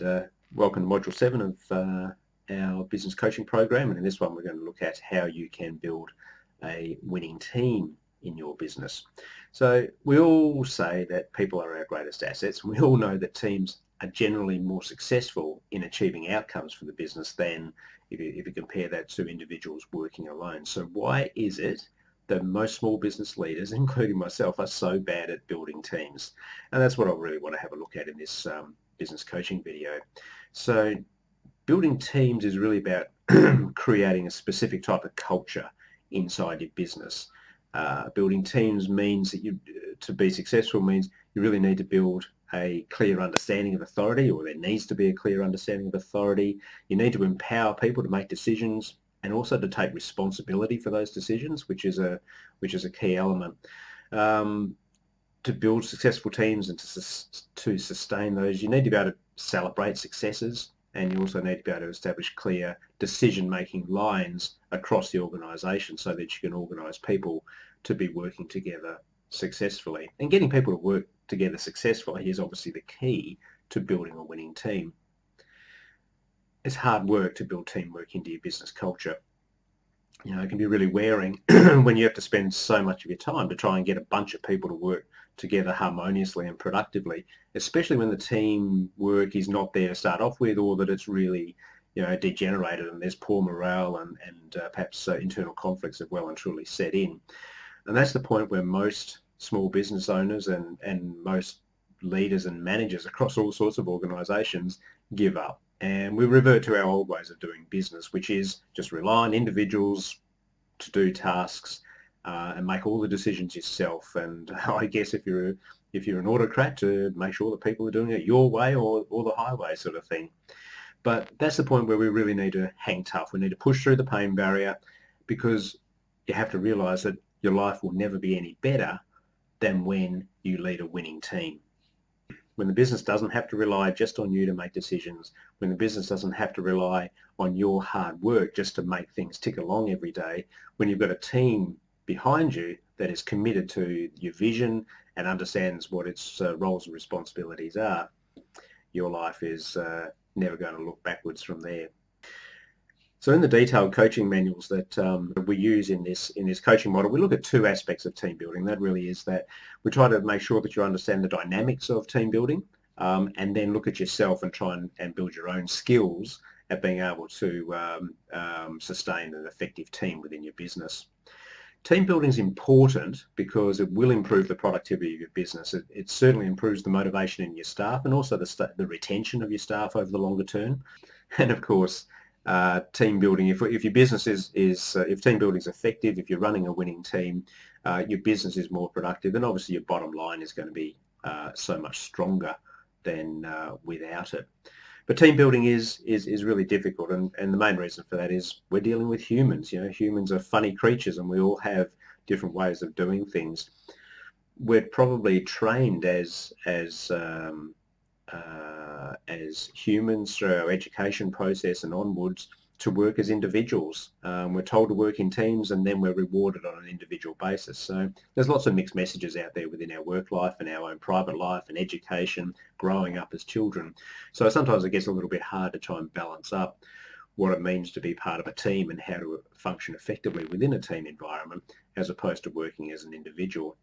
and welcome to Module 7 of our business coaching program, and in this one we're going to look at how you can build a winning team in your business. So we all say that people are our greatest assets, and we all know that teams are generally more successful in achieving outcomes for the business than if you compare that to individuals working alone. So why is it that most small business leaders, including myself, are so bad at building teams? And that's what I really want to have a look at in this business coaching video. So building teams is really about creating a specific type of culture inside your business. Building teams means that to be successful means you really need to build a clear understanding of authority, or there needs to be a clear understanding of authority. You need to empower people to make decisions and also to take responsibility for those decisions, which is a key element. To build successful teams and to sustain those, you need to be able to celebrate successes, and you also need to be able to establish clear decision-making lines across the organisation so that you can organise people to be working together successfully. And getting people to work together successfully is obviously the key to building a winning team. It's hard work to build teamwork into your business culture. You know, it can be really wearing when you have to spend so much of your time to try and get a bunch of people to work together harmoniously and productively, especially when the team work is not there to start off with, or that it's really, degenerated and there's poor morale and perhaps internal conflicts have well and truly set in. And that's the point where most small business owners and most leaders and managers across all sorts of organisations give up. And we revert to our old ways of doing business, which is just rely on individuals to do tasks and make all the decisions yourself. And I guess if you're an autocrat, to make sure that people are doing it your way or the highway sort of thing. But that's the point where we really need to hang tough. We need to push through the pain barrier, because you have to realise that your life will never be any better than when you lead a winning team. When the business doesn't have to rely just on you to make decisions, when the business doesn't have to rely on your hard work just to make things tick along every day, when you've got a team behind you that is committed to your vision and understands what its roles and responsibilities are, your life is never going to look backwards from there. So in the detailed coaching manuals that we use in this coaching model, we look at two aspects of team building. That really is that we try to make sure that you understand the dynamics of team building, and then look at yourself and try and build your own skills at being able to sustain an effective team within your business. Team building is important because it will improve the productivity of your business. It certainly improves the motivation in your staff and also the retention of your staff over the longer term. And of course, team building, if your business if team building is effective, if you're running a winning team, your business is more productive, and obviously your bottom line is going to be so much stronger than without it. But team building is really difficult, and the main reason for that is we're dealing with humans. Humans are funny creatures, and we all have different ways of doing things. We're probably trained as humans through our education process and onwards to work as individuals. We're told to work in teams, and then we're rewarded on an individual basis. So there's lots of mixed messages out there within our work life and our own private life and education, growing up as children. So sometimes it gets a little bit hard to try and balance up what it means to be part of a team and how to function effectively within a team environment as opposed to working as an individual.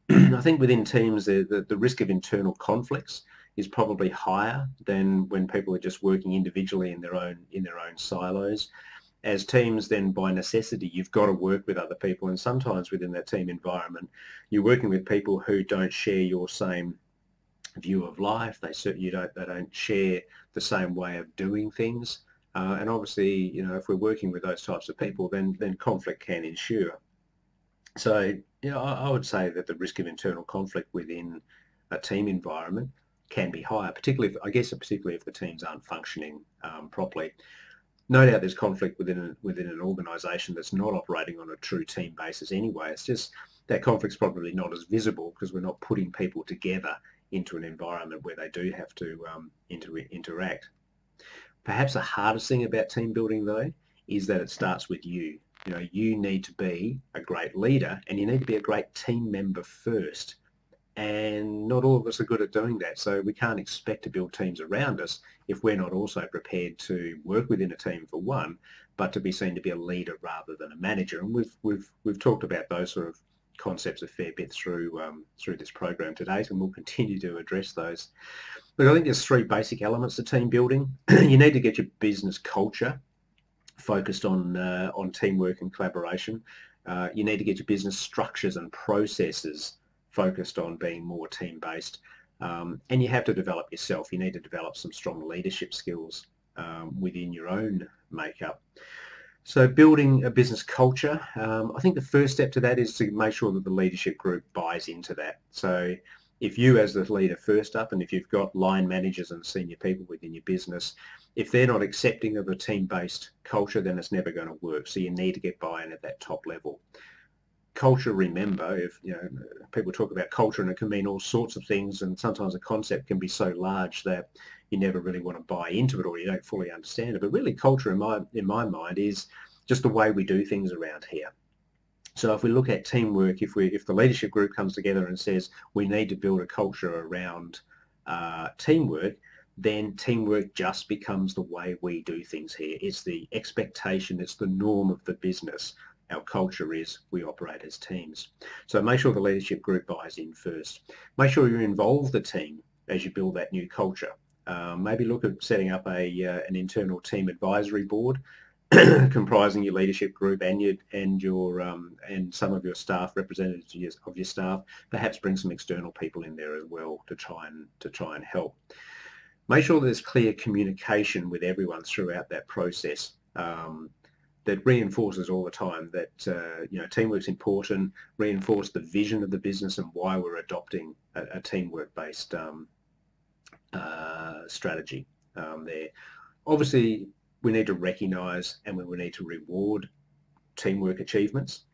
I think within teams, the risk of internal conflicts is probably higher than when people are just working individually in their own silos. As teams, then by necessity, you've got to work with other people, and sometimes within that team environment, you're working with people who don't share your same view of life. They don't share the same way of doing things, and obviously, if we're working with those types of people, then conflict can ensue. So, I would say that the risk of internal conflict within a team environment can be higher, particularly if the teams aren't functioning properly. No doubt there's conflict within an organisation that's not operating on a true team basis anyway. It's just that conflict's probably not as visible because we're not putting people together into an environment where they do have to interact. Perhaps the hardest thing about team building, though, is that it starts with you. You need to be a great leader, and you need to be a great team member first. and not all of us are good at doing that. So we can't expect to build teams around us if we're not also prepared to work within a team, for one, but to be seen to be a leader rather than a manager. And we've talked about those sort of concepts a fair bit through this program to date, and we'll continue to address those. But I think there's three basic elements to team building. You need to get your business culture focused on teamwork and collaboration. You need to get your business structures and processes focused on being more team-based. And you have to develop yourself. You need to develop some strong leadership skills within your own makeup. So building a business culture, I think the first step to that is to make sure that the leadership group buys into that. So if you as the leader first up, and if you've got line managers and senior people within your business, if they're not accepting of a team-based culture, then it's never going to work. So you need to get buy-in at that top level. Culture, remember, if people talk about culture and it can mean all sorts of things, and sometimes a concept can be so large that you never really want to buy into it or you don't fully understand it. But really, culture in my mind is just the way we do things around here. So if we look at teamwork, if the leadership group comes together and says we need to build a culture around teamwork, then teamwork just becomes the way we do things here. It's the expectation, it's the norm of the business. Our culture is we operate as teams. So make sure the leadership group buys in first. Make sure you involve the team as you build that new culture. Maybe look at setting up an internal team advisory board comprising your leadership group and some of your staff, representatives of your staff. Perhaps bring some external people in there as well to try and help. Make sure there's clear communication with everyone throughout that process. That reinforces all the time that teamwork's important. Reinforce the vision of the business and why we're adopting a teamwork-based strategy there. Obviously, we need to recognise and we need to reward teamwork achievements.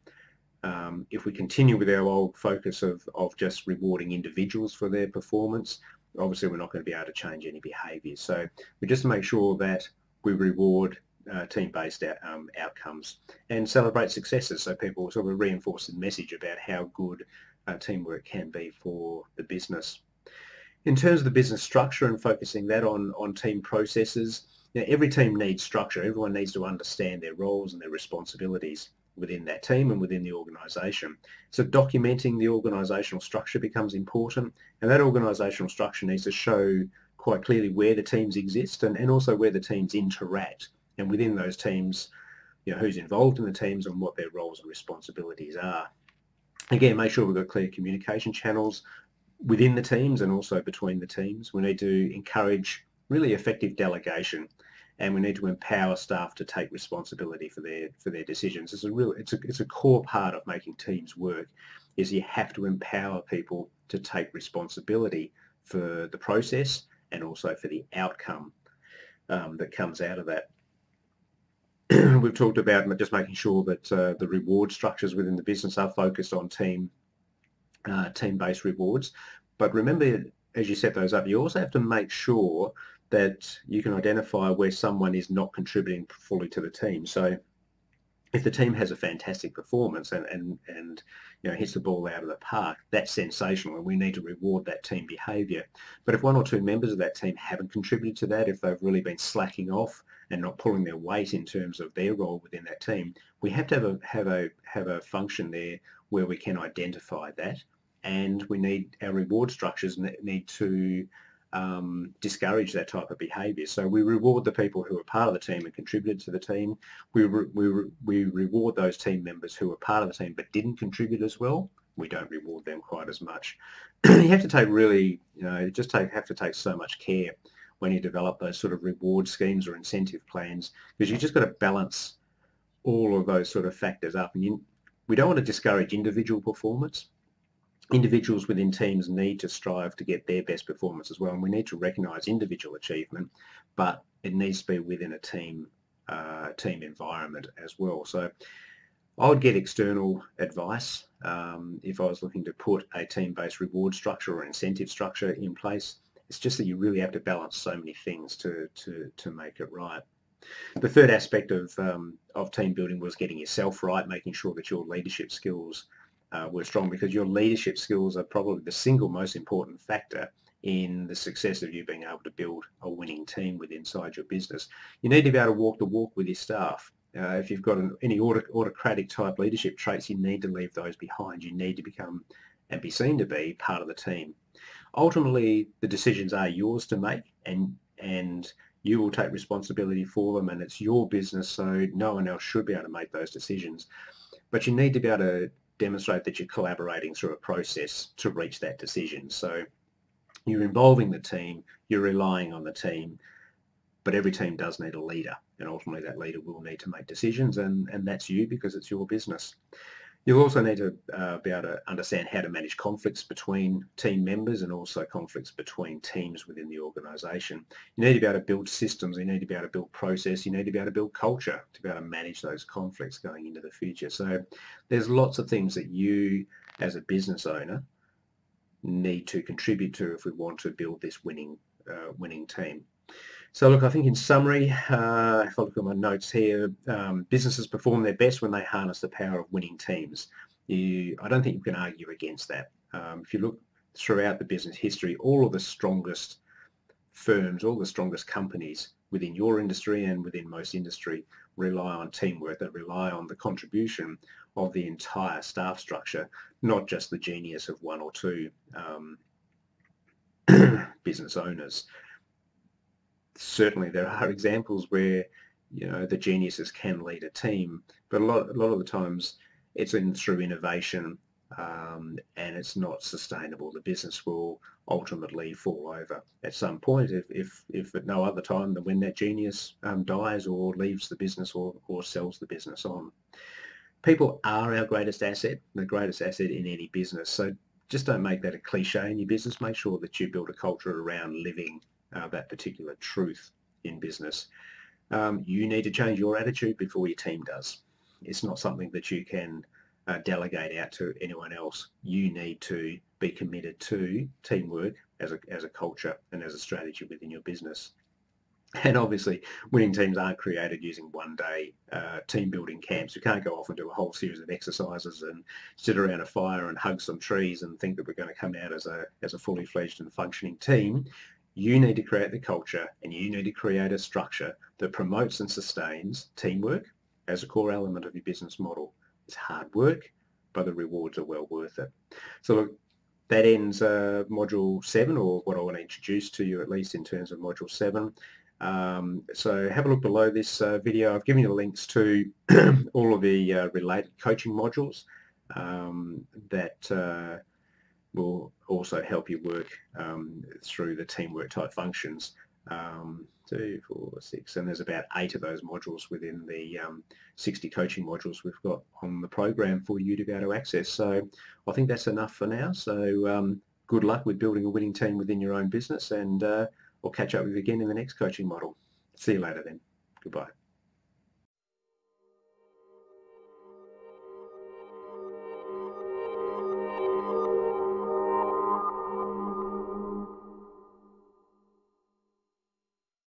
If we continue with our old focus of just rewarding individuals for their performance, obviously we're not going to be able to change any behaviours. So we just make sure that we reward team-based outcomes and celebrate successes, so people sort of reinforce the message about how good teamwork can be for the business. In terms of the business structure and focusing that on team processes, every team needs structure. Everyone needs to understand their roles and their responsibilities within that team and within the organisation. So documenting the organisational structure becomes important, and that organisational structure needs to show quite clearly where the teams exist and also where the teams interact, and within those teams, who's involved in the teams and what their roles and responsibilities are. Again, make sure we've got clear communication channels within the teams and also between the teams. We need to encourage really effective delegation, and we need to empower staff to take responsibility for their decisions. It's a core part of making teams work, is you have to empower people to take responsibility for the process and also for the outcome that comes out of that. We've talked about just making sure that the reward structures within the business are focused on team-based rewards. But remember, as you set those up, you also have to make sure that you can identify where someone is not contributing fully to the team. So if the team has a fantastic performance and hits the ball out of the park, that's sensational, and we need to reward that team behaviour. But if one or two members of that team haven't contributed to that, if they've really been slacking off and not pulling their weight in terms of their role within that team, we have to have a function there where we can identify that, and we need our reward structures need to discourage that type of behaviour. So we reward the people who are part of the team and contributed to the team. We reward those team members who are part of the team but didn't contribute as well. We don't reward them quite as much. You have to take have to take so much care when you develop those sort of reward schemes or incentive plans, because you just got to balance all of those sort of factors up. And we don't want to discourage individual performance. Individuals within teams need to strive to get their best performance as well, and we need to recognise individual achievement, but it needs to be within a team environment as well. So I would get external advice if I was looking to put a team-based reward structure or incentive structure in place. It's just that you really have to balance so many things to make it right. The third aspect of team building was getting yourself right, making sure that your leadership skills were strong, because your leadership skills are probably the single most important factor in the success of you being able to build a winning team with inside your business. You need to be able to walk the walk with your staff. If you've got any autocratic type leadership traits, you need to leave those behind. You need to become and be seen to be part of the team. Ultimately, the decisions are yours to make, and you will take responsibility for them, and it's your business, so no one else should be able to make those decisions. But you need to be able to demonstrate that you're collaborating through a process to reach that decision. So you're involving the team, you're relying on the team, but every team does need a leader, and ultimately that leader will need to make decisions, and that's you, because it's your business. You'll also need to be able to understand how to manage conflicts between team members and also conflicts between teams within the organisation. You need to be able to build systems, you need to be able to build process, you need to be able to build culture to be able to manage those conflicts going into the future. So there's lots of things that you as a business owner need to contribute to if we want to build this winning team. So look, I think in summary, if I look at my notes here, businesses perform their best when they harness the power of winning teams. I don't think you can argue against that. If you look throughout the business history, all of the strongest firms, all the strongest companies within your industry and within most industry rely on teamwork. They rely on the contribution of the entire staff structure, not just the genius of one or two business owners. Certainly there are examples where, you know, the geniuses can lead a team, but a lot of the times it's through innovation, and it's not sustainable. The business will ultimately fall over at some point, if at no other time than when that genius dies or leaves the business or sells the business on. People are our greatest asset, the greatest asset in any business. So just don't make that a cliche in your business. Make sure that you build a culture around living that particular truth in business. You need to change your attitude before your team does. It's not something that you can delegate out to anyone else. You need to be committed to teamwork as a culture and as a strategy within your business. And obviously, winning teams aren't created using one-day team building camps. You can't go off and do a whole series of exercises and sit around a fire and hug some trees and think that we're going to come out as a fully fledged and functioning team. You need to create the culture, and you need to create a structure that promotes and sustains teamwork as a core element of your business model. It's hard work, but the rewards are well worth it. So look, that ends Module 7, or what I want to introduce to you, at least in terms of Module 7. So have a look below this video. I've given you the links to all of the related coaching modules that will also help you work through the teamwork type functions. 2, 4, 6, and there's about 8 of those modules within the 60 coaching modules we've got on the program for you to be able to access. So I think that's enough for now. So good luck with building a winning team within your own business, and I'll catch up with you again in the next coaching model. See you later then. Goodbye.